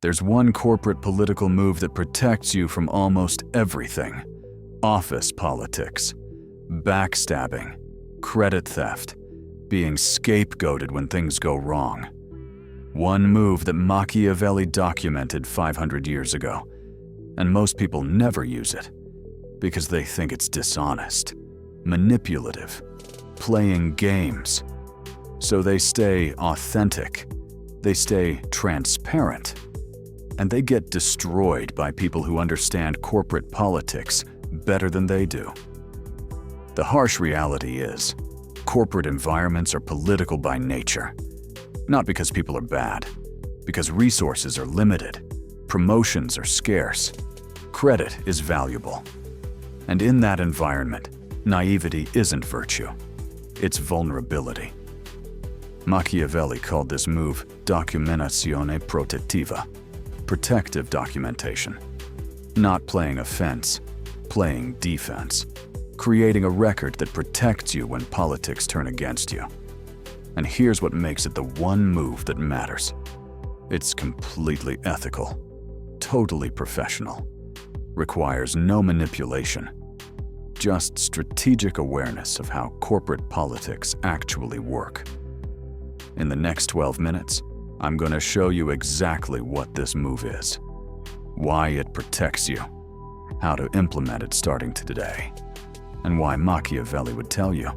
There's one corporate political move that protects you from almost everything: office politics, backstabbing, credit theft, being scapegoated when things go wrong. One move that Machiavelli documented 500 years ago, and most people never use it because they think it's dishonest, manipulative, playing games. So they stay authentic, they stay transparent, and they get destroyed by people who understand corporate politics better than they do. The harsh reality is, corporate environments are political by nature. Not because people are bad, because resources are limited, promotions are scarce, credit is valuable. And in that environment, naivety isn't virtue, it's vulnerability. Machiavelli called this move documentazione protettiva, protective documentation. Not playing offense, playing defense, creating a record that protects you when politics turn against you. And here's what makes it the one move that matters. It's completely ethical, totally professional, requires no manipulation, just strategic awareness of how corporate politics actually work. In the next 12 minutes, I'm going to show you exactly what this move is, why it protects you, how to implement it starting today, and why Machiavelli would tell you,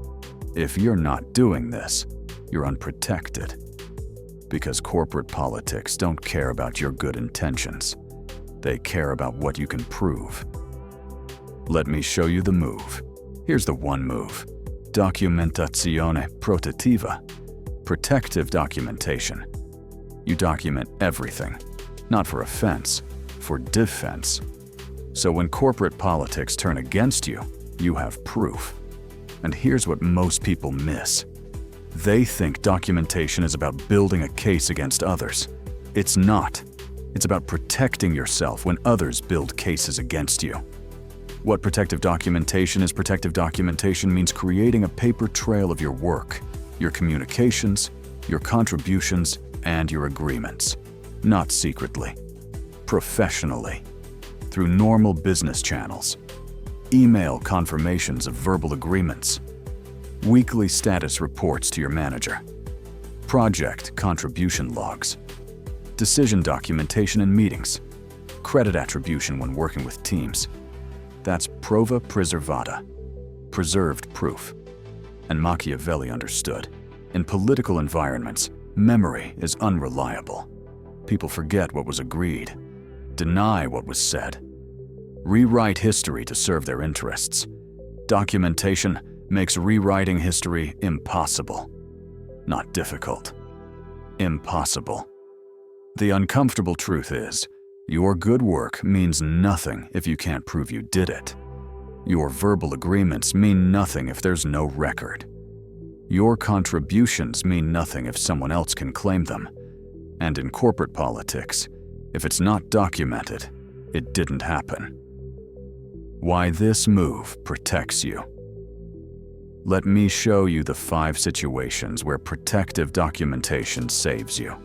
if you're not doing this, you're unprotected. Because corporate politics don't care about your good intentions. They care about what you can prove. Let me show you the move. Here's the one move. Documentazione protettiva. Protective documentation. You document everything, not for offense, for defense. So when corporate politics turn against you, you have proof. And here's what most people miss. They think documentation is about building a case against others. It's not. It's about protecting yourself when others build cases against you. What protective documentation is? Protective documentation means creating a paper trail of your work, your communications, your contributions, and your agreements. Not secretly, professionally, through normal business channels, email confirmations of verbal agreements, weekly status reports to your manager, project contribution logs, decision documentation in meetings, credit attribution when working with teams. That's prova preservata, preserved proof. And Machiavelli understood. In political environments, memory is unreliable. People forget what was agreed, deny what was said, rewrite history to serve their interests. Documentation makes rewriting history impossible. Not difficult. Impossible. The uncomfortable truth is, your good work means nothing if you can't prove you did it. Your verbal agreements mean nothing if there's no record. Your contributions mean nothing if someone else can claim them. And in corporate politics, if it's not documented, it didn't happen. Why this move protects you. Let me show you the 5 situations where protective documentation saves you.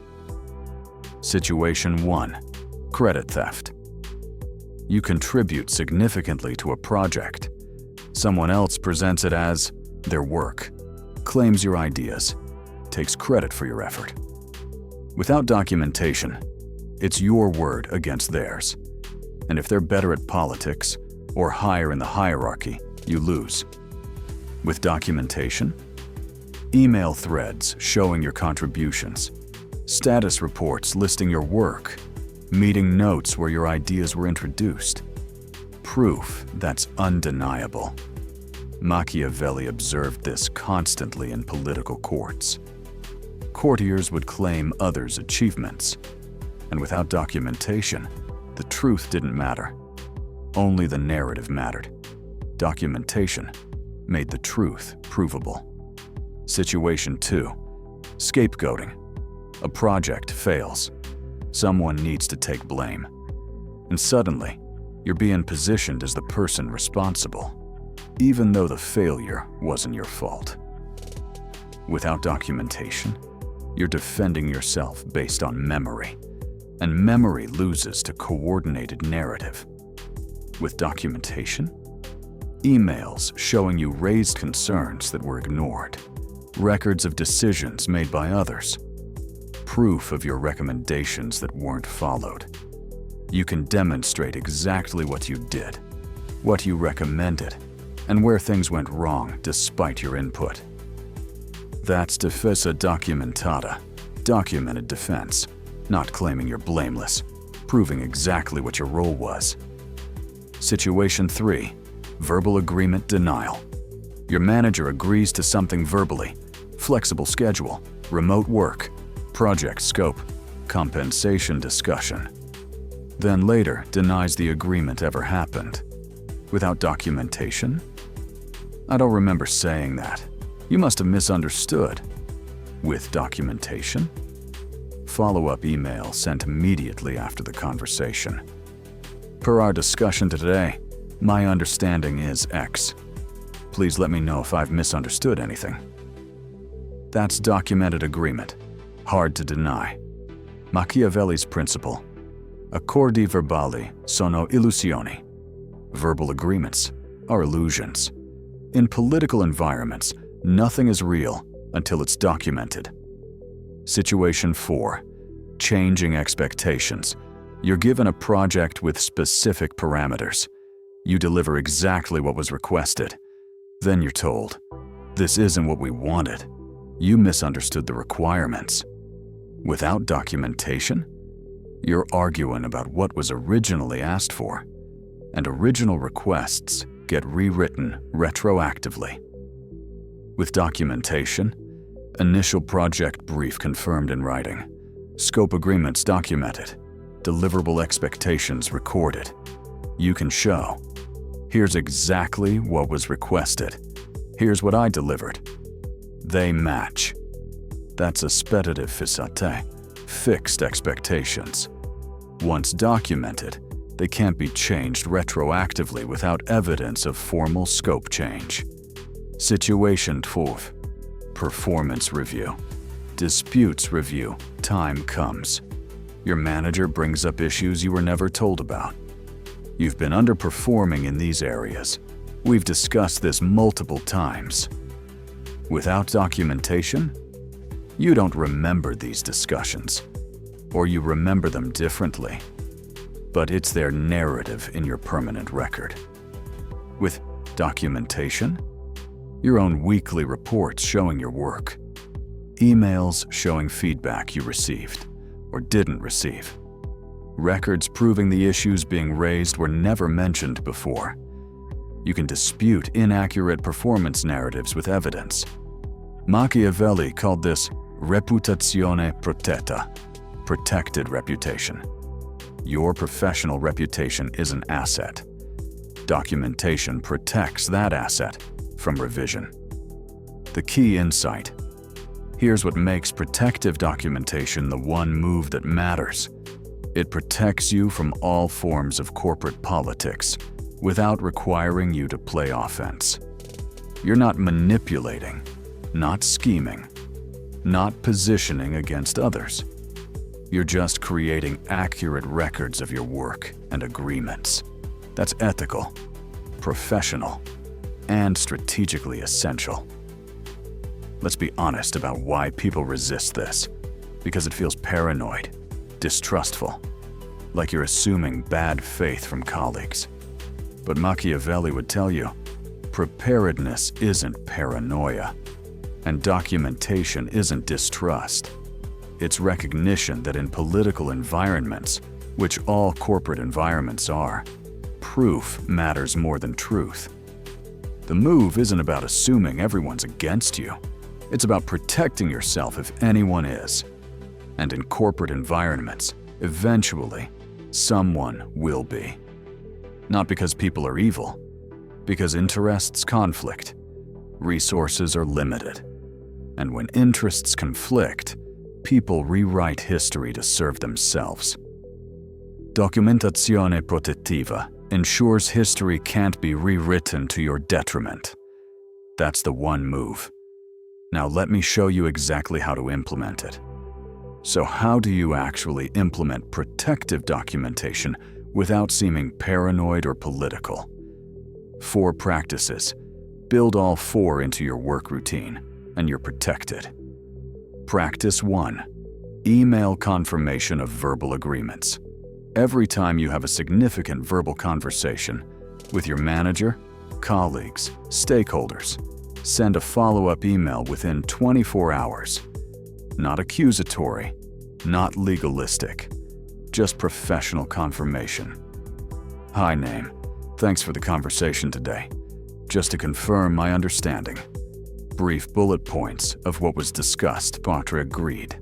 Situation 1. Credit theft. You contribute significantly to a project. Someone else presents it as their work, claims your ideas, takes credit for your effort. Without documentation, it's your word against theirs. And if they're better at politics or higher in the hierarchy, you lose. With documentation, email threads showing your contributions, status reports listing your work, meeting notes where your ideas were introduced. Proof that's undeniable. Machiavelli observed this constantly in political courts. Courtiers would claim others' achievements, and without documentation, the truth didn't matter. Only the narrative mattered. Documentation made the truth provable. Situation 2. Scapegoating. A project fails. Someone needs to take blame. And suddenly, you're being positioned as the person responsible, even though the failure wasn't your fault. Without documentation, you're defending yourself based on memory, and memory loses to coordinated narrative. With documentation, emails showing you raised concerns that were ignored, records of decisions made by others, proof of your recommendations that weren't followed. You can demonstrate exactly what you did, what you recommended, and where things went wrong despite your input. That's difesa documentata, documented defense, not claiming you're blameless, proving exactly what your role was. Situation 3, verbal agreement denial. Your manager agrees to something verbally, flexible schedule, remote work, project scope, compensation discussion. Then later denies the agreement ever happened. Without documentation? I don't remember saying that. You must have misunderstood. With documentation? Follow-up email sent immediately after the conversation. Per our discussion today, my understanding is X. Please let me know if I've misunderstood anything. That's documented agreement. Hard to deny. Machiavelli's principle. Accordi verbali sono illusioni. Verbal agreements are illusions. In political environments, nothing is real until it's documented. Situation 4. Changing expectations. You're given a project with specific parameters. You deliver exactly what was requested. Then you're told, "This isn't what we wanted. You misunderstood the requirements." Without documentation, you're arguing about what was originally asked for, and original requests get rewritten retroactively. With documentation, initial project brief confirmed in writing, scope agreements documented, deliverable expectations recorded. You can show, here's exactly what was requested. Here's what I delivered. They match. That's aspettative fissate, fixed expectations. Once documented, they can't be changed retroactively without evidence of formal scope change. Situation 4. Performance review. Disputes review. Time comes. Your manager brings up issues you were never told about. You've been underperforming in these areas. We've discussed this multiple times. Without documentation, you don't remember these discussions, or you remember them differently, but it's their narrative in your permanent record. With documentation, your own weekly reports showing your work, emails showing feedback you received or didn't receive, records proving the issues being raised were never mentioned before. You can dispute inaccurate performance narratives with evidence. Machiavelli called this reputazione protetta, protected reputation. Your professional reputation is an asset. Documentation protects that asset from revision. The key insight. Here's what makes protective documentation the one move that matters. It protects you from all forms of corporate politics without requiring you to play offense. You're not manipulating, not scheming, not positioning against others. You're just creating accurate records of your work and agreements. That's ethical, professional, and strategically essential. Let's be honest about why people resist this. Because it feels paranoid, distrustful, like you're assuming bad faith from colleagues. But Machiavelli would tell you, preparedness isn't paranoia, and documentation isn't distrust. It's recognition that in political environments, which all corporate environments are, proof matters more than truth. The move isn't about assuming everyone's against you. It's about protecting yourself if anyone is. And in corporate environments, eventually, someone will be. Not because people are evil, because interests conflict, resources are limited. And when interests conflict, people rewrite history to serve themselves. Documentazione protettiva ensures history can't be rewritten to your detriment. That's the one move. Now let me show you exactly how to implement it. So how do you actually implement protective documentation without seeming paranoid or political? 4 practices. Build all 4 into your work routine, and you're protected. Practice 1. Email confirmation of verbal agreements. Every time you have a significant verbal conversation with your manager, colleagues, stakeholders, send a follow-up email within 24 hours. Not accusatory, not legalistic, just professional confirmation. Hi, name. Thanks for the conversation today. Just to confirm my understanding. Brief bullet points of what was discussed, Patre agreed.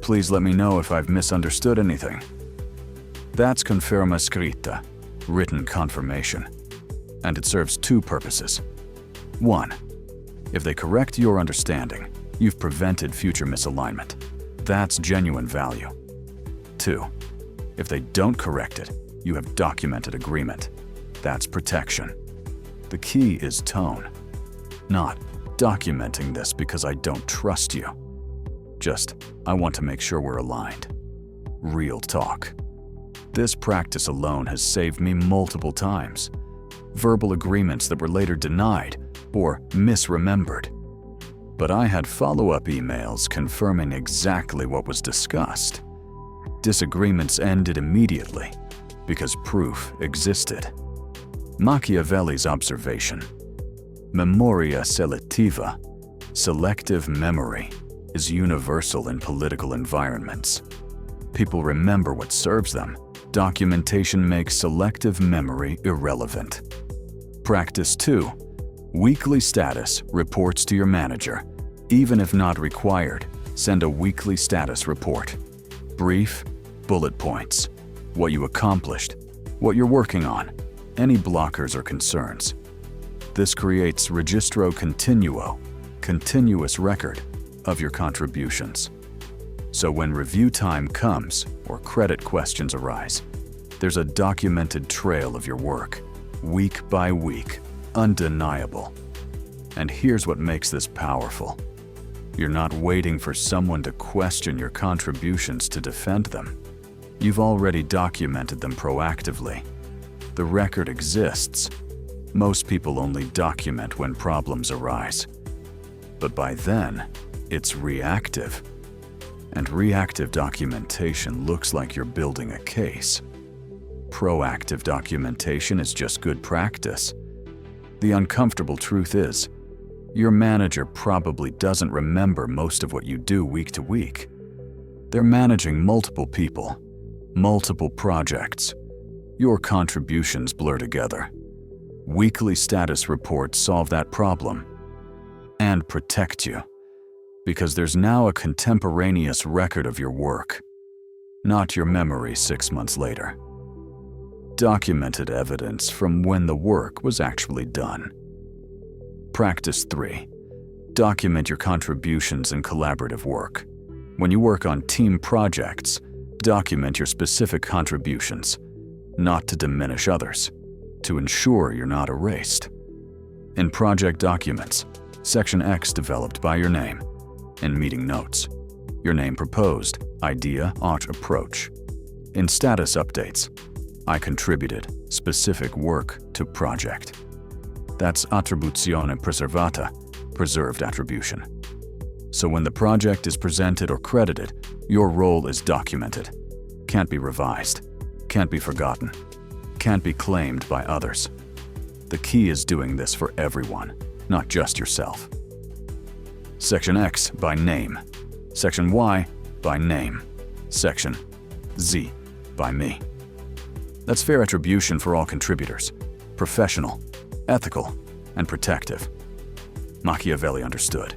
Please let me know if I've misunderstood anything. That's conferma scritta, written confirmation. And it serves 2 purposes. 1. If they correct your understanding, you've prevented future misalignment. That's genuine value. 2. If they don't correct it, you have documented agreement. That's protection. The key is tone. Not documenting this because I don't trust you. Just, I want to make sure we're aligned. Real talk. This practice alone has saved me multiple times. Verbal agreements that were later denied or misremembered. But I had follow-up emails confirming exactly what was discussed. Disagreements ended immediately because proof existed. Machiavelli's observation. Memoria selettiva, selective memory, is universal in political environments. People remember what serves them. Documentation makes selective memory irrelevant. Practice 2. Weekly status reports to your manager. Even if not required, send a weekly status report. Brief, bullet points, what you accomplished, what you're working on, any blockers or concerns. This creates registro continuo, continuous record of your contributions. So when review time comes or credit questions arise, there's a documented trail of your work, week by week, undeniable. And here's what makes this powerful. You're not waiting for someone to question your contributions to defend them. You've already documented them proactively. The record exists. Most people only document when problems arise. But by then, it's reactive. And reactive documentation looks like you're building a case. Proactive documentation is just good practice. The uncomfortable truth is, your manager probably doesn't remember most of what you do week to week. They're managing multiple people, multiple projects. Your contributions blur together. Weekly status reports solve that problem and protect you, because there's now a contemporaneous record of your work, not your memory 6 months later. Documented evidence from when the work was actually done. Practice 3. Document your contributions in collaborative work. When you work on team projects, document your specific contributions, not to diminish others, to ensure you're not erased. In project documents, Section X developed by your name. In meeting notes, your name proposed, idea, approach. In status updates, I contributed specific work to project. That's attribuzione preservata, preserved attribution. So when the project is presented or credited, your role is documented. Can't be revised, can't be forgotten, can't be claimed by others. The key is doing this for everyone, not just yourself. Section X by name. Section Y by name. Section Z by me. That's fair attribution for all contributors. Professional, ethical, and protective. Machiavelli understood.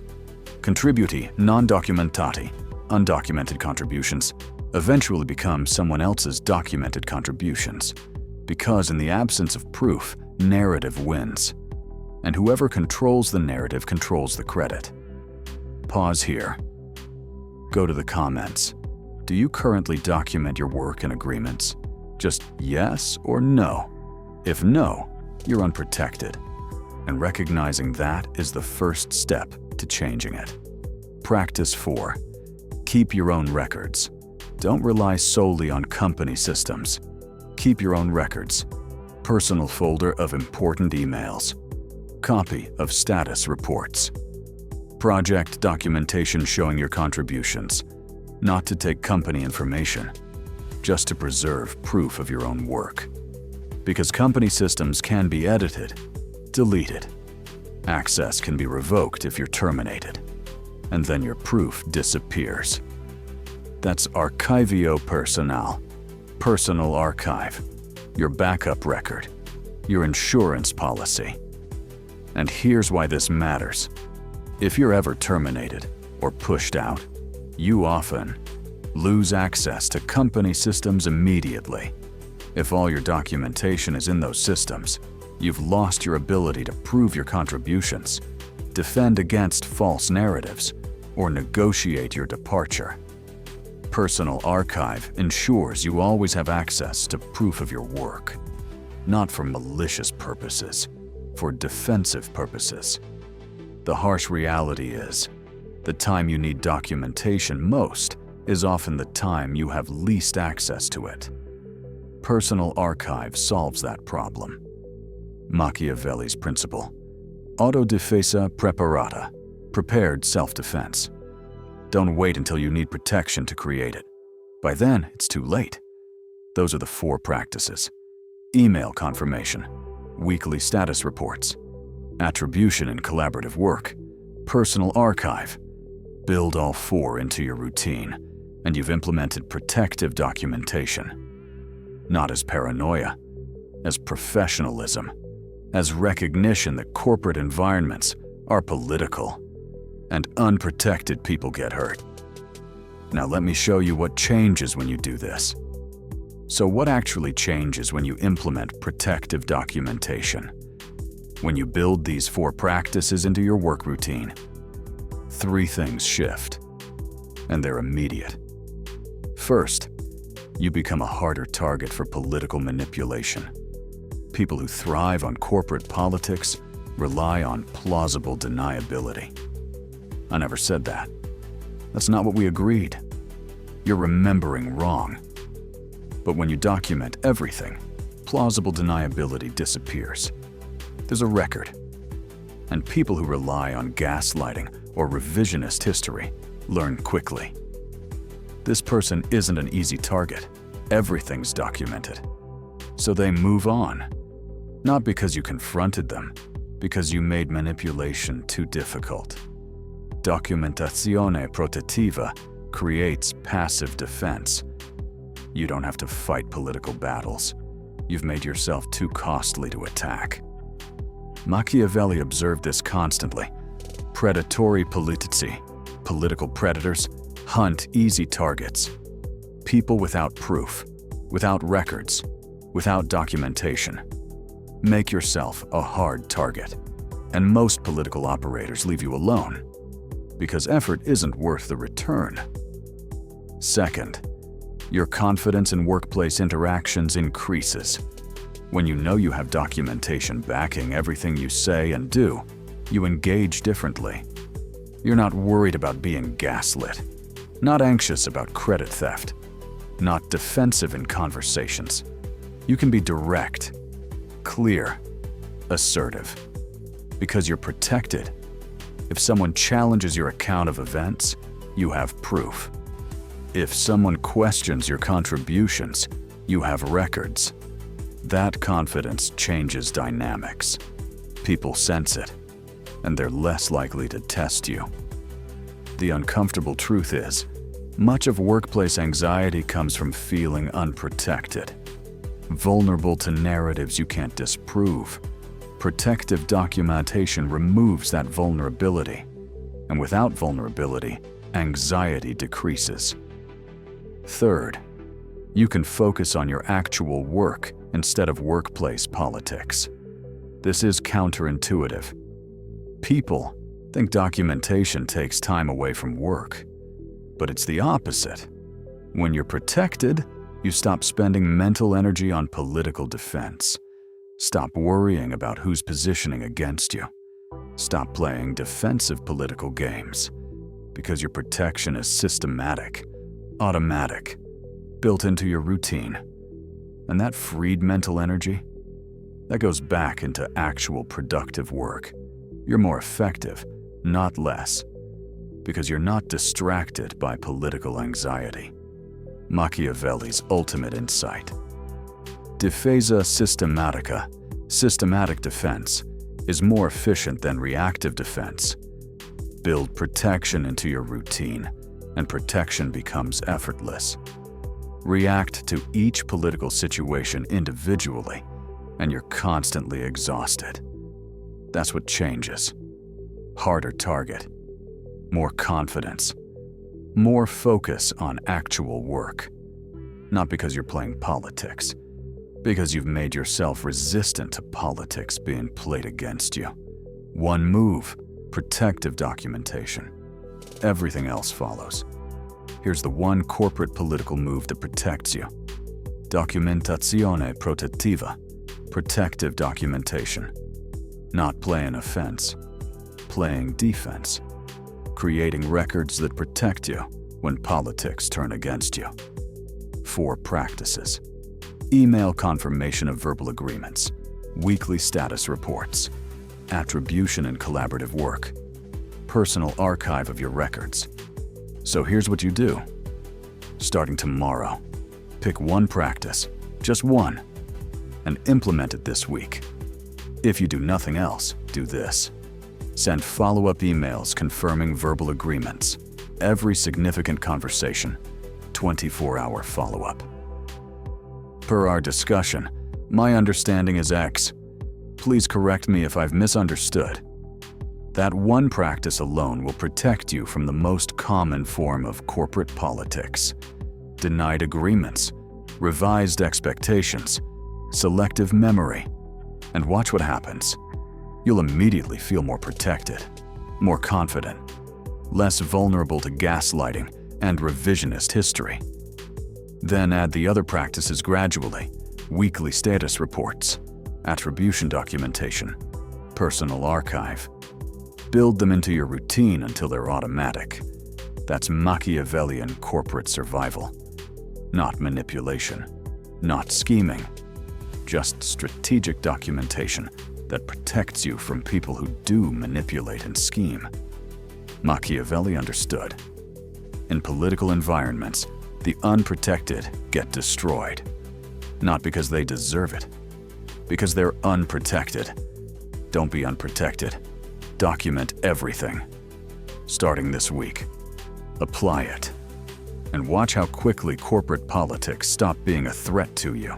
Contributi non documentati, undocumented contributions, eventually become someone else's documented contributions. Because in the absence of proof, narrative wins. And whoever controls the narrative controls the credit. Pause here. Go to the comments. Do you currently document your work and agreements? Just yes or no? If no, you're unprotected. And recognizing that is the first step to changing it. Practice 4. Keep your own records. Don't rely solely on company systems. Keep your own records. Personal folder of important emails. Copy of status reports. Project documentation showing your contributions. Not to take company information, just to preserve proof of your own work. Because company systems can be edited, deleted. Access can be revoked if you're terminated, and then your proof disappears. That's Archivio Personal, personal archive, your backup record, your insurance policy. And here's why this matters. If you're ever terminated or pushed out, you often lose access to company systems immediately. If all your documentation is in those systems, you've lost your ability to prove your contributions, defend against false narratives, or negotiate your departure. Personal archive ensures you always have access to proof of your work, not for malicious purposes, for defensive purposes. The harsh reality is, the time you need documentation most is often the time you have least access to it. Personal archive solves that problem. Machiavelli's principle. Autodifesa preparata, prepared self-defense. Don't wait until you need protection to create it. By then, it's too late. Those are the 4 practices. Email confirmation, weekly status reports, attribution in collaborative work, personal archive. Build all 4 into your routine, and you've implemented protective documentation. Not as paranoia, as professionalism, as recognition that corporate environments are political, and unprotected people get hurt. Now let me show you what changes when you do this. So what actually changes when you implement protective documentation? When you build these 4 practices into your work routine, 3 things shift, and they're immediate. First, you become a harder target for political manipulation. People who thrive on corporate politics rely on plausible deniability. I never said that. That's not what we agreed. You're remembering wrong. But when you document everything, plausible deniability disappears. There's a record. And people who rely on gaslighting or revisionist history learn quickly. This person isn't an easy target. Everything's documented. So they move on. Not because you confronted them, because you made manipulation too difficult. Documentazione protettiva creates passive defense. You don't have to fight political battles. You've made yourself too costly to attack. Machiavelli observed this constantly. Predatory politici, political predators, hunt easy targets. People without proof, without records, without documentation. Make yourself a hard target. And most political operators leave you alone, because effort isn't worth the return. Second, your confidence in workplace interactions increases. When you know you have documentation backing everything you say and do, you engage differently. You're not worried about being gaslit, not anxious about credit theft, not defensive in conversations. You can be direct, clear, assertive, because you're protected. If someone challenges your account of events, you have proof. If someone questions your contributions, you have records. That confidence changes dynamics. People sense it, and they're less likely to test you. The uncomfortable truth is, much of workplace anxiety comes from feeling unprotected, vulnerable to narratives you can't disprove. Protective documentation removes that vulnerability, and without vulnerability, anxiety decreases. Third, you can focus on your actual work instead of workplace politics. This is counterintuitive. People think documentation takes time away from work, but it's the opposite. When you're protected, you stop spending mental energy on political defense. Stop worrying about who's positioning against you. Stop playing defensive political games. because your protection is systematic, automatic, built into your routine. And that freed mental energy, that goes back into actual productive work. You're more effective, not less, because you're not distracted by political anxiety. Machiavelli's ultimate insight. Defesa systematica, systematic defense, is more efficient than reactive defense. Build protection into your routine, and protection becomes effortless. React to each political situation individually, and you're constantly exhausted. That's what changes. Harder target, more confidence, more focus on actual work. Not because you're playing politics, because you've made yourself resistant to politics being played against you. One move, protective documentation. Everything else follows. Here's the one corporate political move that protects you. Documentazione protettiva, protective documentation. Not playing offense, playing defense. Creating records that protect you when politics turn against you. 4 practices. Email confirmation of verbal agreements, weekly status reports, attribution and collaborative work, personal archive of your records. So here's what you do. Starting tomorrow, pick one practice, just one, and implement it this week. If you do nothing else, do this. Send follow-up emails confirming verbal agreements. Every significant conversation, 24-hour follow-up. Per our discussion, my understanding is X. Please correct me if I've misunderstood. That one practice alone will protect you from the most common form of corporate politics. Denied agreements, revised expectations, selective memory. And watch what happens. You'll immediately feel more protected, more confident, less vulnerable to gaslighting and revisionist history. Then add the other practices gradually: weekly status reports, attribution documentation, personal archive. Build them into your routine until they're automatic. That's Machiavellian corporate survival. Not manipulation, not scheming, just strategic documentation that protects you from people who do manipulate and scheme. Machiavelli understood. In political environments, the unprotected get destroyed. Not because they deserve it, because they're unprotected. Don't be unprotected. Document everything. Starting this week. Apply it. And watch how quickly corporate politics stop being a threat to you.